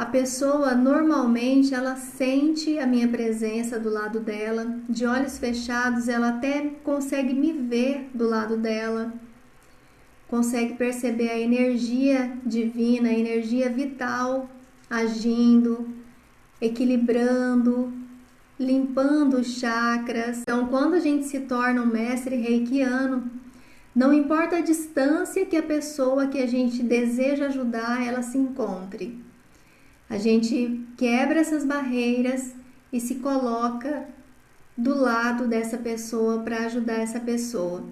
A pessoa normalmente ela sente a minha presença do lado dela, de olhos fechados ela até consegue me ver do lado dela, consegue perceber a energia divina, a energia vital agindo, equilibrando, limpando os chakras. Então, quando a gente se torna um mestre reikiano, não importa a distância que a pessoa que a gente deseja ajudar ela se encontre. A gente quebra essas barreiras e se coloca do lado dessa pessoa para ajudar essa pessoa.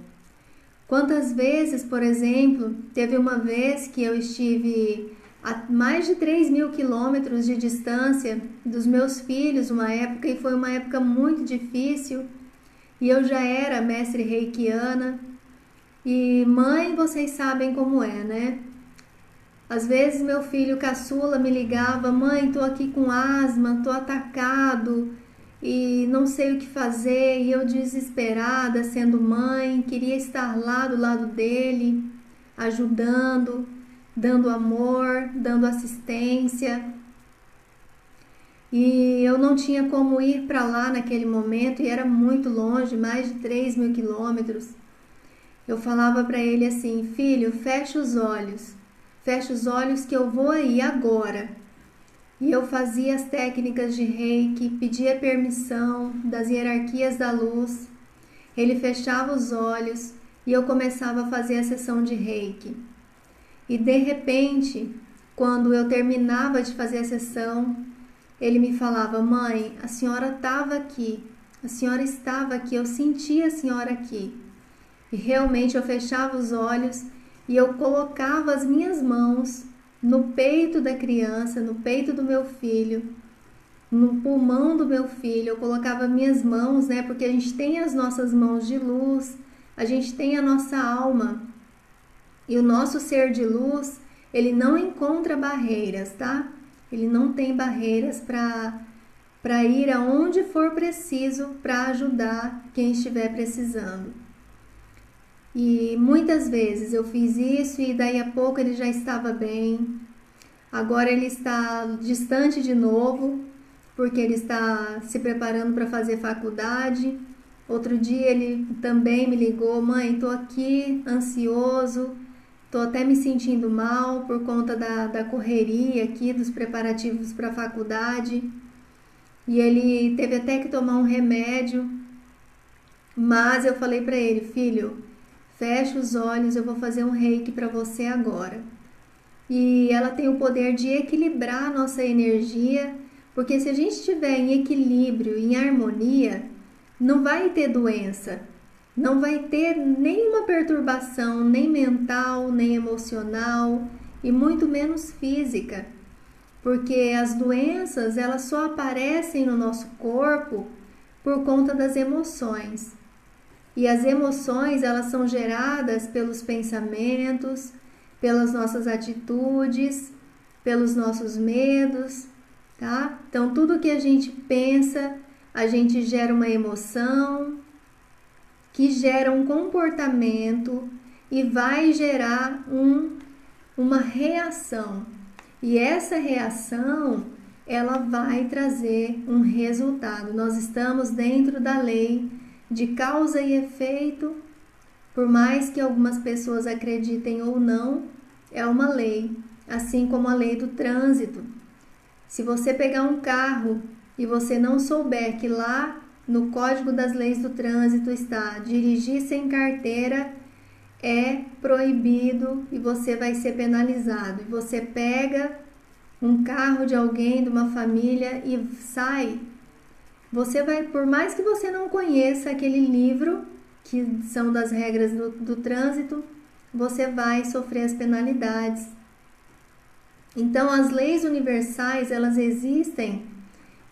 Quantas vezes, por exemplo, teve uma vez que eu estive a mais de 3.000 quilômetros de distância dos meus filhos, uma época, e foi uma época muito difícil, e eu já era mestre reikiana, e mãe, vocês sabem como é, né? Às vezes meu filho caçula me ligava: mãe, tô aqui com asma, tô atacado e não sei o que fazer. E eu desesperada, sendo mãe, queria estar lá do lado dele, ajudando, dando amor, dando assistência. E eu não tinha como ir para lá naquele momento e era muito longe, mais de 3.000 quilômetros. Eu falava para ele assim: filho, fecha os olhos. Fecha os olhos que eu vou aí agora. E eu fazia as técnicas de reiki, pedia permissão das hierarquias da luz. Ele fechava os olhos e eu começava a fazer a sessão de reiki. E de repente, quando eu terminava de fazer a sessão, ele me falava: mãe, a senhora estava aqui, a senhora estava aqui, eu senti a senhora aqui. E realmente eu fechava os olhos e eu colocava as minhas mãos no peito da criança, no peito do meu filho, no pulmão do meu filho. Eu colocava minhas mãos, né? Porque a gente tem as nossas mãos de luz, a gente tem a nossa alma. E o nosso ser de luz, ele não encontra barreiras, tá? Ele não tem barreiras para ir aonde for preciso para ajudar quem estiver precisando. E muitas vezes eu fiz isso e daí a pouco ele já estava bem. Agora ele está distante de novo, porque ele está se preparando para fazer faculdade. Outro dia ele também me ligou: mãe, estou aqui ansioso, estou até me sentindo mal por conta da correria aqui, dos preparativos para a faculdade. E ele teve até que tomar um remédio, mas eu falei para ele: filho, fecha os olhos, eu vou fazer um reiki para você agora. E ela tem o poder de equilibrar a nossa energia, porque se a gente estiver em equilíbrio, em harmonia, não vai ter doença, não vai ter nenhuma perturbação, nem mental, nem emocional e muito menos física, porque as doenças elas só aparecem no nosso corpo por conta das emoções. E as emoções, elas são geradas pelos pensamentos, pelas nossas atitudes, pelos nossos medos, tá? Então, tudo que a gente pensa, a gente gera uma emoção, que gera um comportamento e vai gerar uma reação. E essa reação, ela vai trazer um resultado. Nós estamos dentro da lei de causa e efeito, por mais que algumas pessoas acreditem ou não, é uma lei, assim como a lei do trânsito. Se você pegar um carro e você não souber que lá no Código das Leis do Trânsito está: dirigir sem carteira é proibido e você vai ser penalizado. E você pega um carro de alguém, de uma família e sai. Você vai, por mais que você não conheça aquele livro, que são das regras do trânsito, você vai sofrer as penalidades. Então, as leis universais, elas existem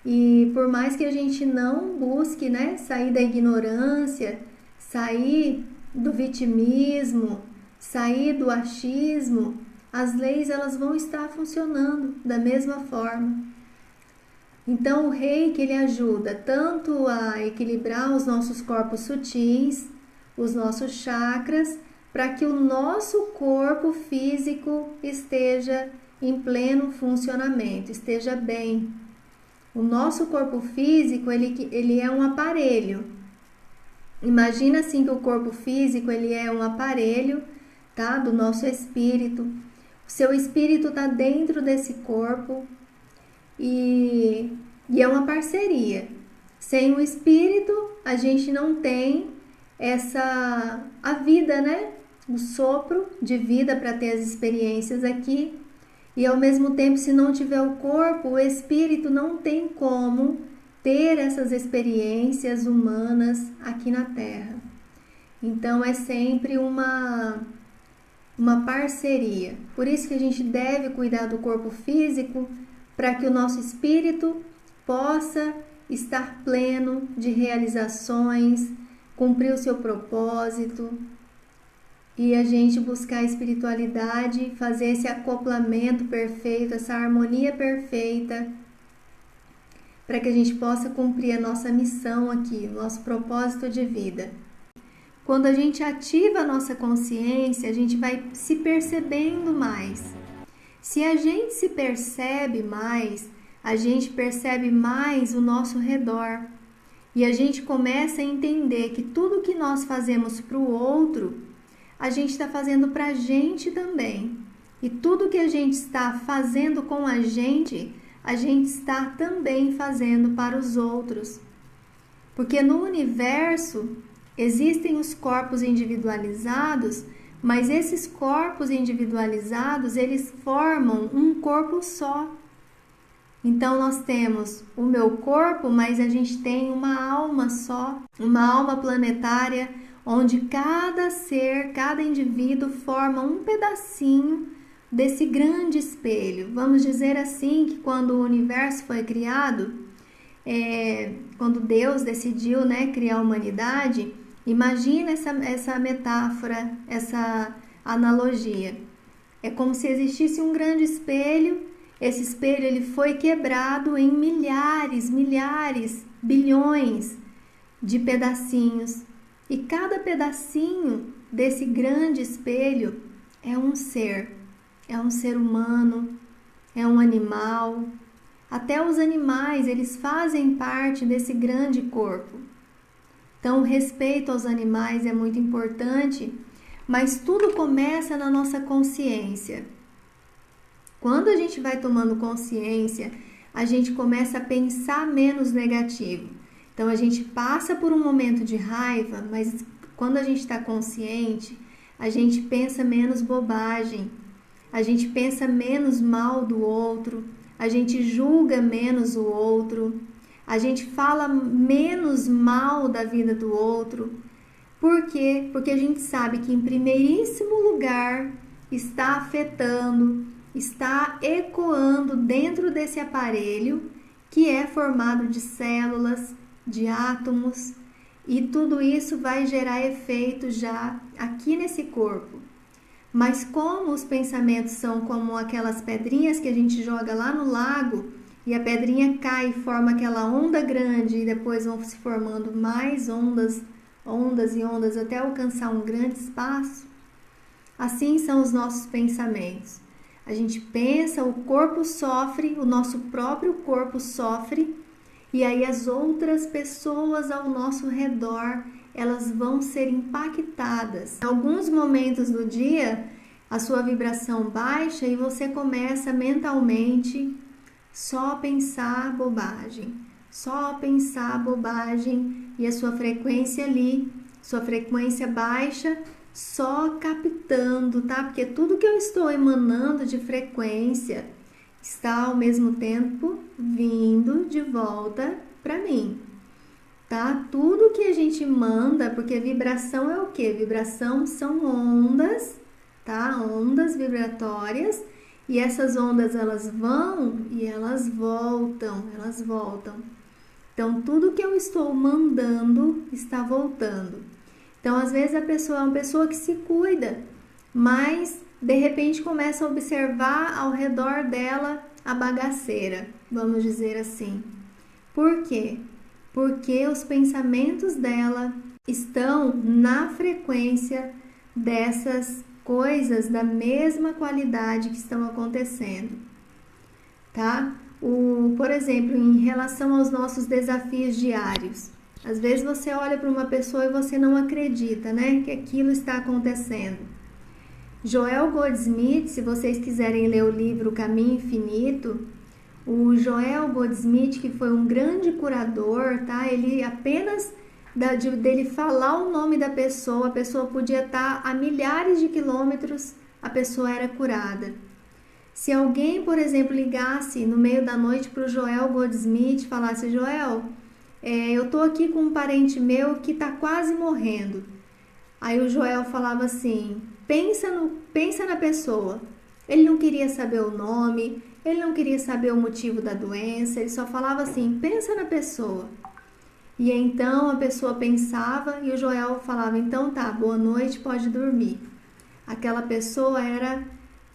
e por mais que a gente não busque, né, sair da ignorância, sair do vitimismo, sair do achismo, as leis elas vão estar funcionando da mesma forma. Então o reiki ele ajuda tanto a equilibrar os nossos corpos sutis, os nossos chakras, para que o nosso corpo físico esteja em pleno funcionamento, esteja bem. O nosso corpo físico, ele é um aparelho. Imagina assim que o corpo físico, ele é um aparelho, tá? Do nosso espírito. O seu espírito está dentro desse corpo e é uma parceria. Sem o espírito, a gente não tem a vida, né? O sopro de vida para ter as experiências aqui. E ao mesmo tempo, se não tiver o corpo, o espírito não tem como ter essas experiências humanas aqui na Terra. Então é sempre uma parceria. Por isso que a gente deve cuidar do corpo físico, para que o nosso espírito possa estar pleno de realizações, cumprir o seu propósito e a gente buscar a espiritualidade, fazer esse acoplamento perfeito, essa harmonia perfeita, para que a gente possa cumprir a nossa missão aqui, o nosso propósito de vida. Quando a gente ativa a nossa consciência, a gente vai se percebendo mais. Se a gente se percebe mais, a gente percebe mais o nosso redor. E a gente começa a entender que tudo que nós fazemos para o outro, a gente está fazendo para a gente também. E tudo que a gente está fazendo com a gente está também fazendo para os outros. Porque no universo existem os corpos individualizados, mas esses corpos individualizados, eles formam um corpo só. Então nós temos o meu corpo, mas a gente tem uma alma só, uma alma planetária, onde cada ser, cada indivíduo forma um pedacinho desse grande espelho. Vamos dizer assim que quando o universo foi criado, quando Deus decidiu, né, criar a humanidade, imagina essa metáfora, essa analogia. É como se existisse um grande espelho. Esse espelho ele foi quebrado em milhares, bilhões de pedacinhos. E cada pedacinho desse grande espelho é um ser humano, é um animal. Até os animais, eles fazem parte desse grande corpo. Então, o respeito aos animais é muito importante, mas tudo começa na nossa consciência. Quando a gente vai tomando consciência, a gente começa a pensar menos negativo. Então, a gente passa por um momento de raiva, mas quando a gente está consciente, a gente pensa menos bobagem, a gente pensa menos mal do outro, a gente julga menos o outro, a gente fala menos mal da vida do outro. Por quê? Porque a gente sabe que, em primeiríssimo lugar, está afetando, está ecoando dentro desse aparelho que é formado de células, de átomos, e tudo isso vai gerar efeito já aqui nesse corpo. Mas como os pensamentos são como aquelas pedrinhas que a gente joga lá no lago, e a pedrinha cai e forma aquela onda grande, e depois vão se formando mais ondas e ondas até alcançar um grande espaço, assim são os nossos pensamentos. A gente pensa, o corpo sofre, o nosso próprio corpo sofre, e aí as outras pessoas ao nosso redor, elas vão ser impactadas. Em alguns momentos do dia, a sua vibração baixa e você começa mentalmente só a pensar bobagem, e a sua frequência ali, sua frequência baixa, só captando, tá? Porque tudo que eu estou emanando de frequência está ao mesmo tempo vindo de volta para mim, tá? Tudo que a gente manda, porque vibração é o quê? Vibração são ondas, tá? Ondas vibratórias, e essas ondas elas vão e elas voltam. Então tudo que eu estou mandando está voltando. Então às vezes a pessoa é uma pessoa que se cuida, mas de repente começa a observar ao redor dela a bagaceira, vamos dizer assim. Por quê? Porque os pensamentos dela estão na frequência dessas coisas da mesma qualidade que estão acontecendo, tá? Por exemplo, em relação aos nossos desafios diários. Às vezes você olha para uma pessoa e você não acredita, né, que aquilo está acontecendo. Joel Goldsmith, se vocês quiserem ler o livro Caminho Infinito, o Joel Goldsmith, que foi um grande curador, tá? Ele apenas dele falar o nome da pessoa, a pessoa podia estar a milhares de quilômetros, a pessoa era curada. Se alguém, por exemplo, ligasse no meio da noite para o Joel Goldsmith e falasse: Joel, eu tô aqui com um parente meu que tá quase morrendo. Aí o Joel falava assim: pensa na pessoa. Ele não queria saber o nome, ele não queria saber o motivo da doença, ele só falava assim: pensa na pessoa. E então a pessoa pensava e o Joel falava: então tá, boa noite, pode dormir. Aquela pessoa era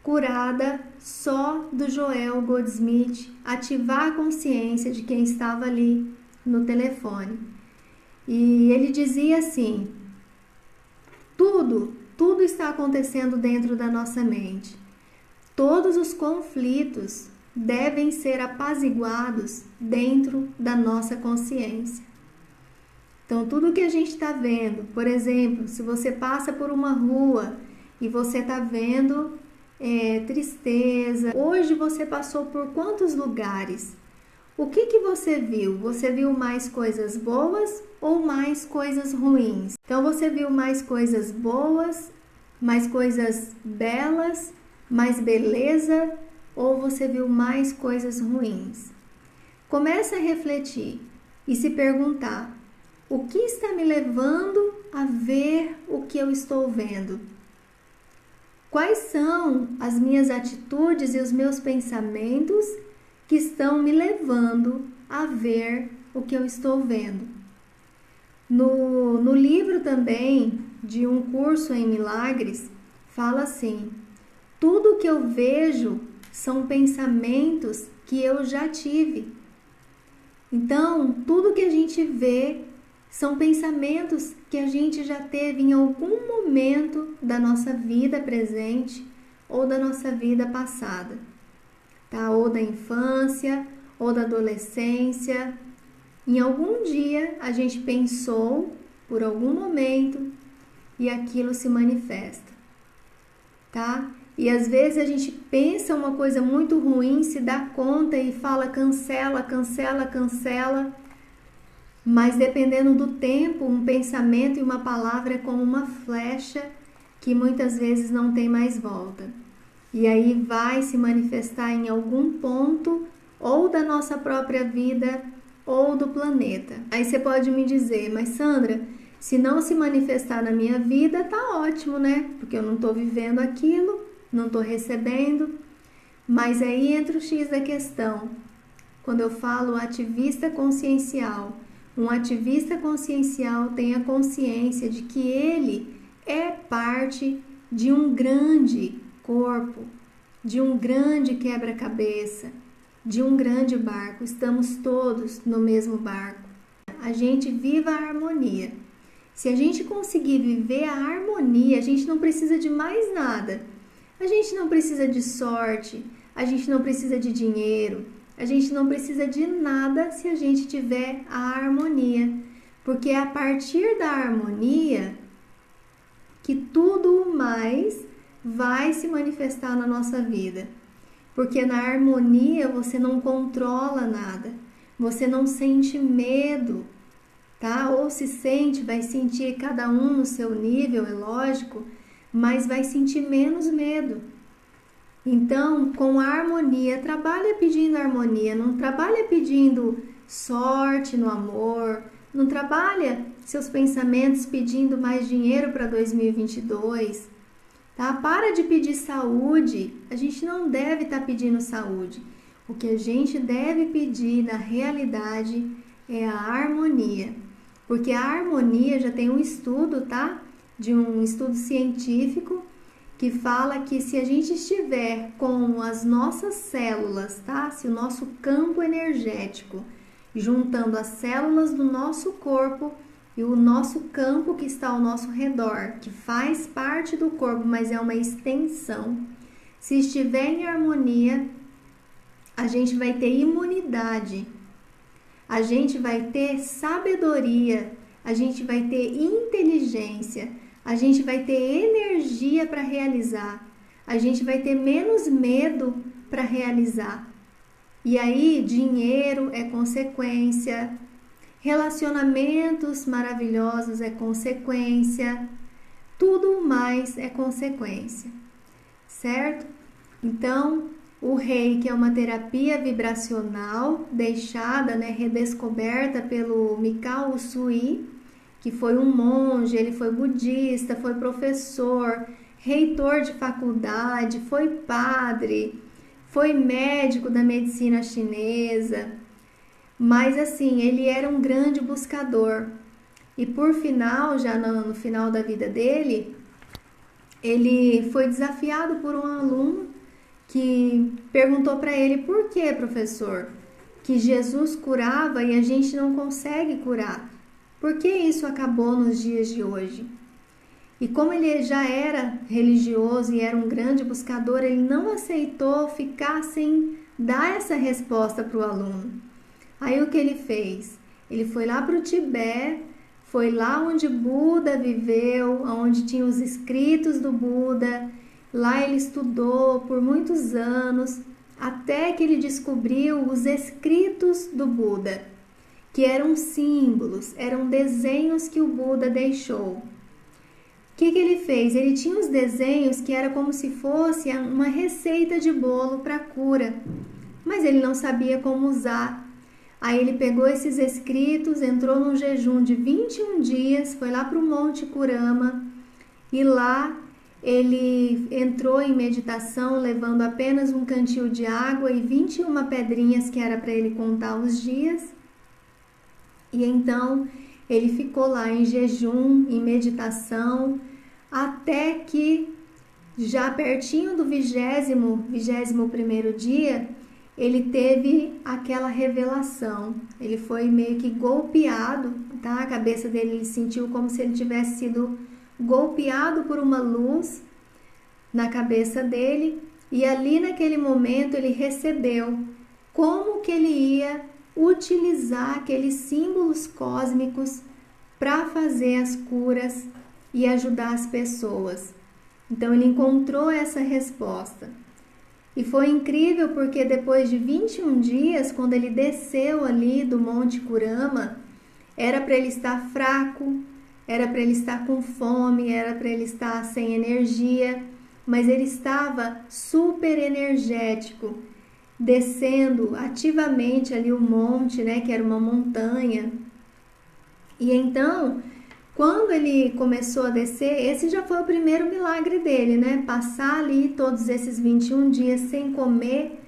curada só do Joel Goldsmith ativar a consciência de quem estava ali no telefone. E ele dizia assim: tudo está acontecendo dentro da nossa mente. Todos os conflitos devem ser apaziguados dentro da nossa consciência. Então, tudo que a gente está vendo, por exemplo, se você passa por uma rua e você está vendo tristeza, hoje você passou por quantos lugares? O que você viu? Você viu mais coisas boas ou mais coisas ruins? Então, você viu mais coisas boas, mais coisas belas, mais beleza, ou você viu mais coisas ruins? Comece a refletir e se perguntar: o que está me levando a ver o que eu estou vendo? Quais são as minhas atitudes e os meus pensamentos que estão me levando a ver o que eu estou vendo? No livro também de Um Curso em Milagres, fala assim: tudo que eu vejo são pensamentos que eu já tive. Então, tudo que a gente vê são pensamentos que a gente já teve em algum momento da nossa vida presente ou da nossa vida passada, tá? Ou da infância, ou da adolescência. Em algum dia a gente pensou por algum momento e aquilo se manifesta, tá? E às vezes a gente pensa uma coisa muito ruim, se dá conta e fala cancela, cancela, cancela. Mas dependendo do tempo, um pensamento e uma palavra é como uma flecha que muitas vezes não tem mais volta. E aí vai se manifestar em algum ponto ou da nossa própria vida ou do planeta. Aí você pode me dizer: mas Sandra, se não se manifestar na minha vida, tá ótimo, né? Porque eu não tô vivendo aquilo, não tô recebendo. Mas aí entra o X da questão. Quando eu falo ativista consciencial, um ativista consciencial tem a consciência de que ele é parte de um grande corpo, de um grande quebra-cabeça, de um grande barco. Estamos todos no mesmo barco. A gente viva a harmonia. Se a gente conseguir viver a harmonia, a gente não precisa de mais nada. A gente não precisa de sorte, a gente não precisa de dinheiro, a gente não precisa de nada se a gente tiver a harmonia. Porque é a partir da harmonia que tudo mais vai se manifestar na nossa vida. Porque na harmonia você não controla nada, você não sente medo, tá? Ou se sente, vai sentir cada um no seu nível, é lógico, mas vai sentir menos medo. Então, com a harmonia, trabalha pedindo harmonia, não trabalha pedindo sorte no amor, não trabalha seus pensamentos pedindo mais dinheiro para 2022, tá? Para de pedir saúde, a gente não deve estar pedindo saúde. O que a gente deve pedir na realidade é a harmonia, porque a harmonia já tem um estudo, tá? De um estudo científico que fala que se a gente estiver com as nossas células, tá? Se o nosso campo energético, juntando as células do nosso corpo, e o nosso campo que está ao nosso redor, que faz parte do corpo, mas é uma extensão, se estiver em harmonia, a gente vai ter imunidade, a gente vai ter sabedoria, a gente vai ter inteligência, a gente vai ter energia para realizar, a gente vai ter menos medo para realizar. E aí, dinheiro é consequência, relacionamentos maravilhosos é consequência, tudo mais é consequência, certo? Então, o Reiki é uma terapia vibracional deixada, redescoberta pelo Mikao Usui, que foi um monge, ele foi budista, foi professor, reitor de faculdade, foi padre, foi médico da medicina chinesa, mas assim, ele era um grande buscador. E por final, já no final da vida dele, ele foi desafiado por um aluno que perguntou para ele: por que, professor, que Jesus curava e a gente não consegue curar? Por que isso acabou nos dias de hoje? E como ele já era religioso e era um grande buscador, ele não aceitou ficar sem dar essa resposta para o aluno. Aí o que ele fez? Ele foi lá para o Tibete, foi lá onde Buda viveu, onde tinha os escritos do Buda. Lá ele estudou por muitos anos, até que ele descobriu os escritos do Buda, que eram símbolos, eram desenhos que o Buda deixou. O que ele fez? Ele tinha os desenhos que era como se fosse uma receita de bolo para cura, mas ele não sabia como usar. Aí ele pegou esses escritos, entrou num jejum de 21 dias, foi lá para o Monte Kurama e lá ele entrou em meditação levando apenas um cantil de água e 21 pedrinhas que era para ele contar os dias. E então ele ficou lá em jejum, em meditação, até que já pertinho do 21º dia, ele teve aquela revelação. Ele foi meio que golpeado, tá? A cabeça dele, ele sentiu como se ele tivesse sido golpeado por uma luz na cabeça dele, e ali naquele momento ele recebeu como que ele ia utilizar aqueles símbolos cósmicos para fazer as curas e ajudar as pessoas. Então ele encontrou essa resposta. E foi incrível porque depois de 21 dias, quando ele desceu ali do Monte Kurama, era para ele estar fraco, era para ele estar com fome, era para ele estar sem energia, mas ele estava super energético, descendo ativamente ali o monte, que era uma montanha. E então, quando ele começou a descer, esse já foi o primeiro milagre dele, passar ali todos esses 21 dias sem comer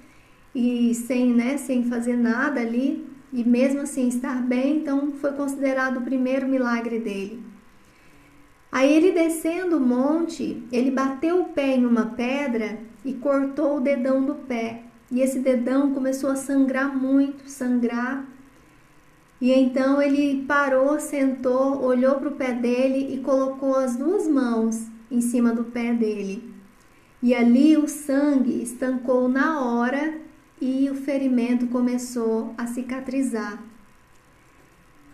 e sem fazer nada ali, e mesmo assim estar bem. Então foi considerado o primeiro milagre dele. Aí ele descendo o monte, ele bateu o pé em uma pedra e cortou o dedão do pé. E esse dedão começou a sangrar muito, sangrar. E então ele parou, sentou, olhou para o pé dele e colocou as duas mãos em cima do pé dele. E ali o sangue estancou na hora e o ferimento começou a cicatrizar.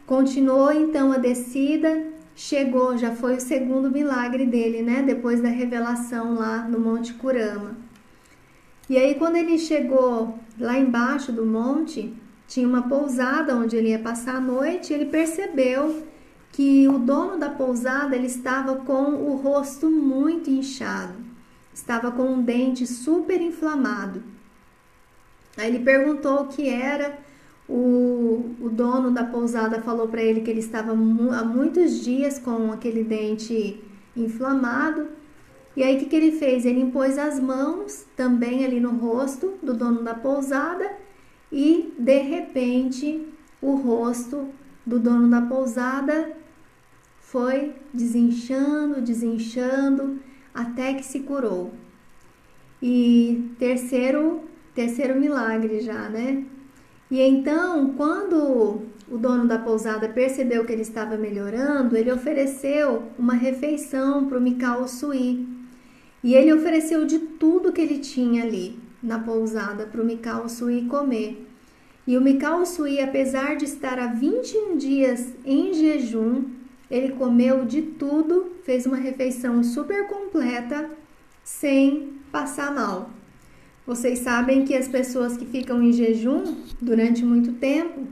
Continuou então a descida, chegou, já foi o segundo milagre dele, depois da revelação lá no Monte Kurama. E aí quando ele chegou lá embaixo do monte, tinha uma pousada onde ele ia passar a noite, e ele percebeu que o dono da pousada, ele estava com o rosto muito inchado, estava com um dente super inflamado. Aí ele perguntou o que era, o dono da pousada falou para ele que ele estava há muitos dias com aquele dente inflamado. E aí o que ele fez? Ele impôs as mãos também ali no rosto do dono da pousada, e de repente o rosto do dono da pousada foi desinchando até que se curou. E terceiro milagre já, E então, quando o dono da pousada percebeu que ele estava melhorando, ele ofereceu uma refeição para o Mikao Sui. E ele ofereceu de tudo que ele tinha ali na pousada para o Mikao Sui comer. E o Mikao Sui, apesar de estar há 21 dias em jejum, ele comeu de tudo, fez uma refeição super completa, sem passar mal. Vocês sabem que as pessoas que ficam em jejum durante muito tempo,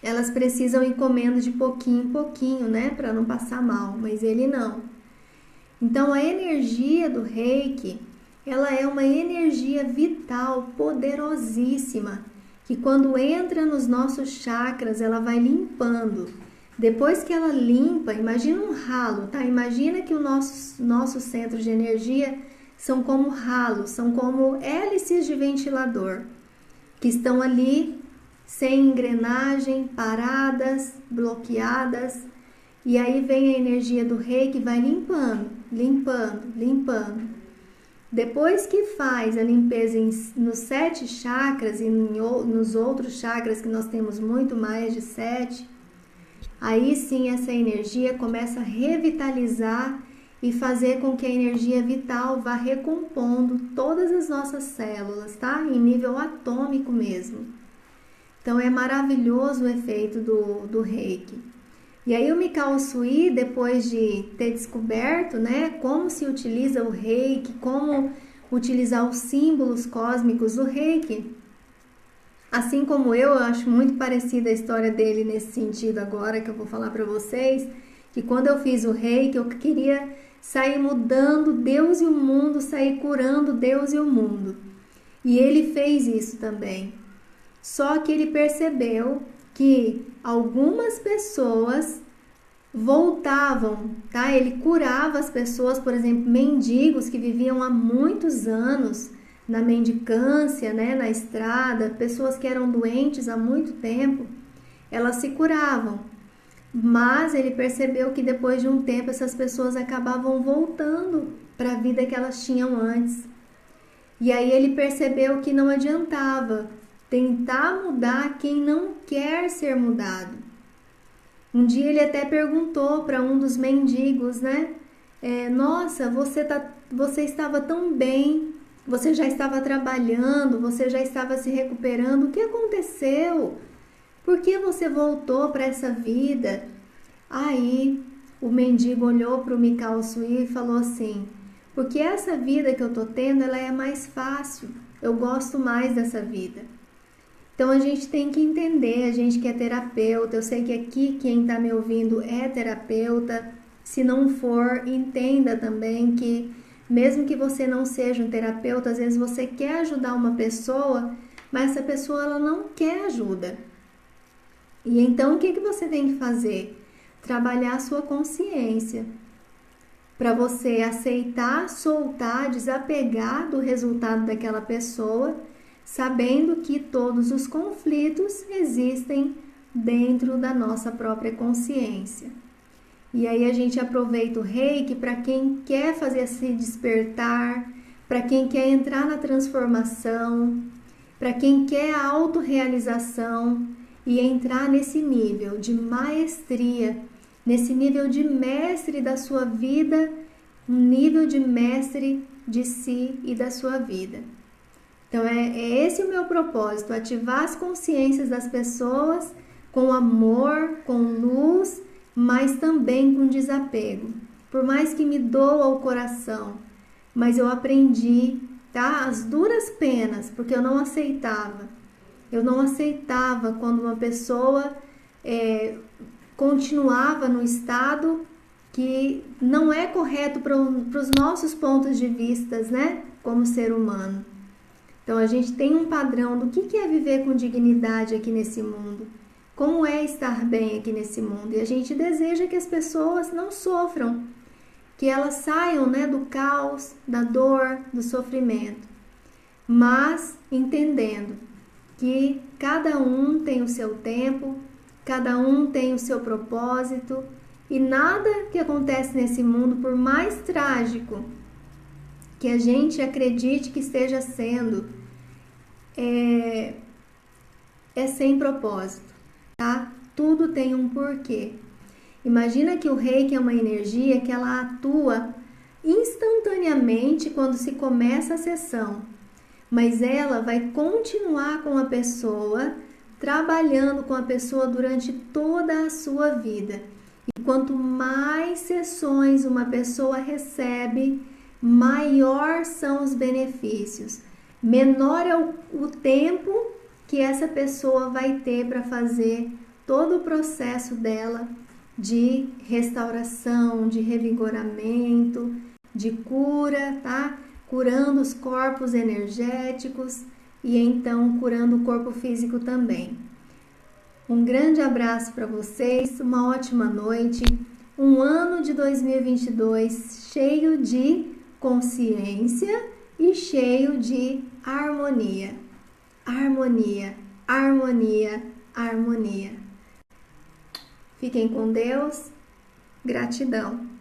elas precisam ir comendo de pouquinho em pouquinho, né, para não passar mal, mas ele não. Então a energia do Reiki, ela é uma energia vital, poderosíssima, que quando entra nos nossos chakras, ela vai limpando. Depois que ela limpa, imagina um ralo, tá? Imagina que o nosso centro de energia são como ralos, são como hélices de ventilador, que estão ali sem engrenagem, paradas, bloqueadas. E aí vem a energia do Reiki que vai limpando, limpando, limpando. Depois que faz a limpeza nos 7 chakras e nos outros chakras, que nós temos muito mais de 7, aí sim essa energia começa a revitalizar e fazer com que a energia vital vá recompondo todas as nossas células, tá? Em nível atômico mesmo. Então é maravilhoso o efeito do Reiki. E aí o Mikao Sui, depois de ter descoberto, né, como se utiliza o Reiki, como utilizar os símbolos cósmicos do Reiki, assim como eu acho muito parecida a história dele nesse sentido agora que eu vou falar para vocês, que quando eu fiz o Reiki, eu queria sair mudando Deus e o mundo, sair curando Deus e o mundo. E ele fez isso também. Só que ele percebeu que algumas pessoas voltavam, tá? Ele curava as pessoas, por exemplo, mendigos que viviam há muitos anos na mendicância, né, na estrada, pessoas que eram doentes há muito tempo, elas se curavam. Mas ele percebeu que depois de um tempo essas pessoas acabavam voltando para a vida que elas tinham antes. E aí ele percebeu que não adiantava tentar mudar quem não quer ser mudado. Um dia ele até perguntou para um dos mendigos, né? Nossa, você estava tão bem, você já estava trabalhando, você já estava se recuperando, o que aconteceu? Por que você voltou para essa vida? Aí o mendigo olhou para o Mikao Sui e falou assim: porque essa vida que eu tô tendo, ela é mais fácil, eu gosto mais dessa vida. Então a gente tem que entender, a gente que é terapeuta, eu sei que aqui quem está me ouvindo é terapeuta, se não for, entenda também que mesmo que você não seja um terapeuta, às vezes você quer ajudar uma pessoa, mas essa pessoa ela não quer ajuda. E então o que você tem que fazer? Trabalhar a sua consciência, para você aceitar, soltar, desapegar do resultado daquela pessoa, sabendo que todos os conflitos existem dentro da nossa própria consciência. E aí a gente aproveita o Reiki para quem quer fazer esse despertar, para quem quer entrar na transformação, para quem quer a autorrealização e entrar nesse nível de maestria, nesse nível de mestre da sua vida, um nível de mestre de si e da sua vida. Então é esse o meu propósito, ativar as consciências das pessoas com amor, com luz, mas também com desapego. Por mais que me doa o coração, mas eu aprendi, tá? As duras penas, porque eu não aceitava. Eu não aceitava quando uma pessoa continuava no estado que não é correto para os nossos pontos de vista, né? Como ser humano. Então a gente tem um padrão do que é viver com dignidade aqui nesse mundo, como é estar bem aqui nesse mundo. E a gente deseja que as pessoas não sofram, que elas saiam, né, do caos, da dor, do sofrimento, mas entendendo que cada um tem o seu tempo, cada um tem o seu propósito, e nada que acontece nesse mundo, por mais trágico que a gente acredite que esteja sendo, é sem propósito, tá? Tudo tem um porquê. Imagina que o reiki é uma energia que ela atua instantaneamente quando se começa a sessão, mas ela vai continuar com a pessoa, trabalhando com a pessoa durante toda a sua vida. E quanto mais sessões uma pessoa recebe, maior são os benefícios. Menor é o tempo que essa pessoa vai ter para fazer todo o processo dela de restauração, de revigoramento, de cura, tá? Curando os corpos energéticos e então curando o corpo físico também. Um grande abraço para vocês, uma ótima noite, um ano de 2022 cheio de consciência e cheio de harmonia. Harmonia, harmonia, harmonia. Fiquem com Deus. Gratidão.